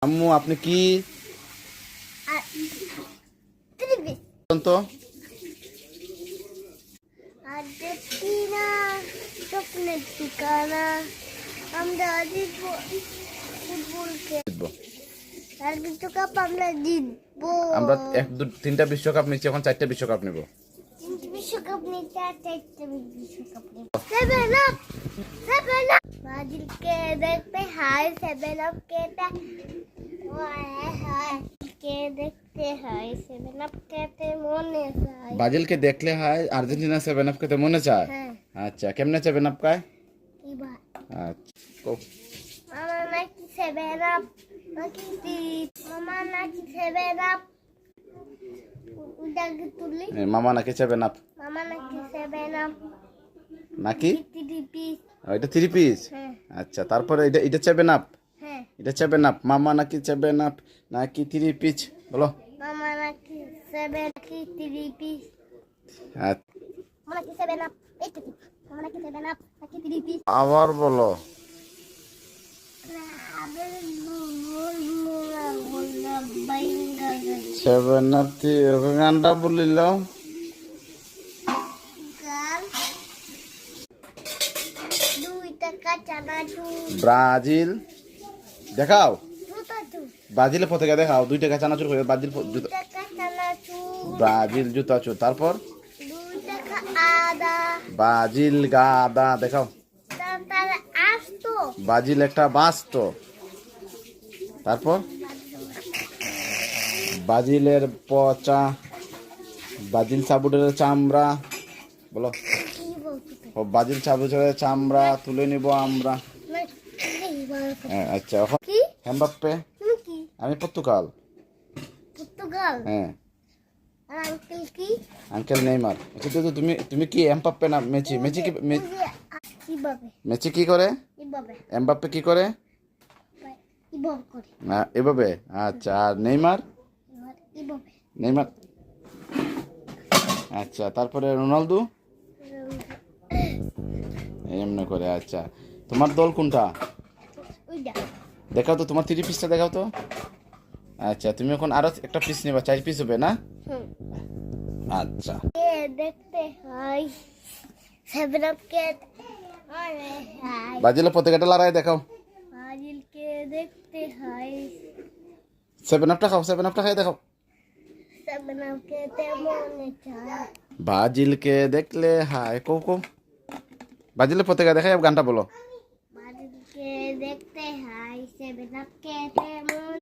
আম্মু আপনি কি তো আর্জেন্টিনা স্বপ্নের ঠিকানা। আমরা জিতবো ফুটবলকে, জিতবো। আর বিশ্বকাপ আমরা জিতবো। আমরা তিনটা বিশ্বকাপ নিচ্ছি, এখন চারটা বিশ্বকাপ নেব। তিনটি বিশ্বকাপ নিতে আর চারটে বিশ্বকাপ নিব। Seven up, seven up. ব্রাজিলকে দেখতে হাই, সেভেন আপ খেতে হাই, কে দেখতে হাই, সেভেন আপ খেতে মনে চায়। ব্রাজিলকে দেখলে হয় আর্জেন্টিনা 7 আপ খেতে মনে চায়। হ্যাঁ, আচ্ছা, কেমনে 7 আপ খায়? এবার আচ্ছা, কও। মামা নাকি সেভেন আপ, নাকি মামা নাকি সেভেন আপ। উদাকে তুলি, মামা নাকি 7 আপ মামা নাকি সেভেন আপ নাকি? পিস। এটা 3 পিস। হ্যাঁ আচ্ছা, তারপরে এটা 7 আপ, হ্যাঁ, এটা 7 আপ। মামা নাকি 7 আপ নাকি 3 পিস বলো। মামা নাকি সেভেন কি পিস, আচ্ছা, মামা নাকি সেভেন আপ, এই তো মামা নাকি সেভেন আপ নাকি পিস। আবার বলো। 7 আপ গানটা বলিল। দুই টাকা চানাচুর, ব্রাজিল দেখাও, জুতা চুর, ব্রাজিলের পতাকা দেখাও। 2 টাকা চানাচুর করে ব্রাজিল দুই টাকা চানাচুর, ব্রাজিল জুতা চুর। তারপর 2 টাকা আদা। ব্রাজিল গাদা দেখাও। তার আসতো ব্রাজিল একটা বাস্ত। তারপর ব্রাজিলের পচা, ব্রাজিল সাবুটের চামড়া বলো। কি বলতো? ও ব্রাজিল সাবুটের চামড়া তুলে নিব আমরা। আচ্ছা, এখন কি এমবাপ্পে। তুমি কি আমি পর্তুগাল। পর্তুগাল? হ্যাঁ, আর আঙ্কেল কি? Uncle Neymar. কিন্তু তুমি কি এমবাপ্পে না মেসি? মেসি কি কিভাবে মেসি কি করে? কিভাবে এমবাপ্পে কি করে? কিভাবে করে এভাবে। আচ্ছা, আর নেইমার? কিভাবে নেইমার। আচ্ছা, তারপরে রোনালদো এমনি করে। আচ্ছা, তোমার দল কোনটা ওইটা? দেখাও তো, তোমার 3 পিসটা দেখাও তো। আচ্ছা, তুমি এখন আরো একটা পিস নেবা, 4 পিস হবে না? আচ্ছা, কে দেখতে হয় সেভেন আপ কে? আরে হাই, ব্রাজিলের পতাকাটা লড়াই দেখাও। ব্রাজিল কে দেখতে হয় 7 আপটা খাও, 7 আপটা খাই দেখাও। সেভেন আপ খেতে মনে চায়। ব্রাজিলকে দেখলে হাই কো কো। ব্রাজিলের পতাকা দেখাই, গানটা বলো। ব্রাজিল কে দেখতে হয় সেভেন আপ খেতে মনে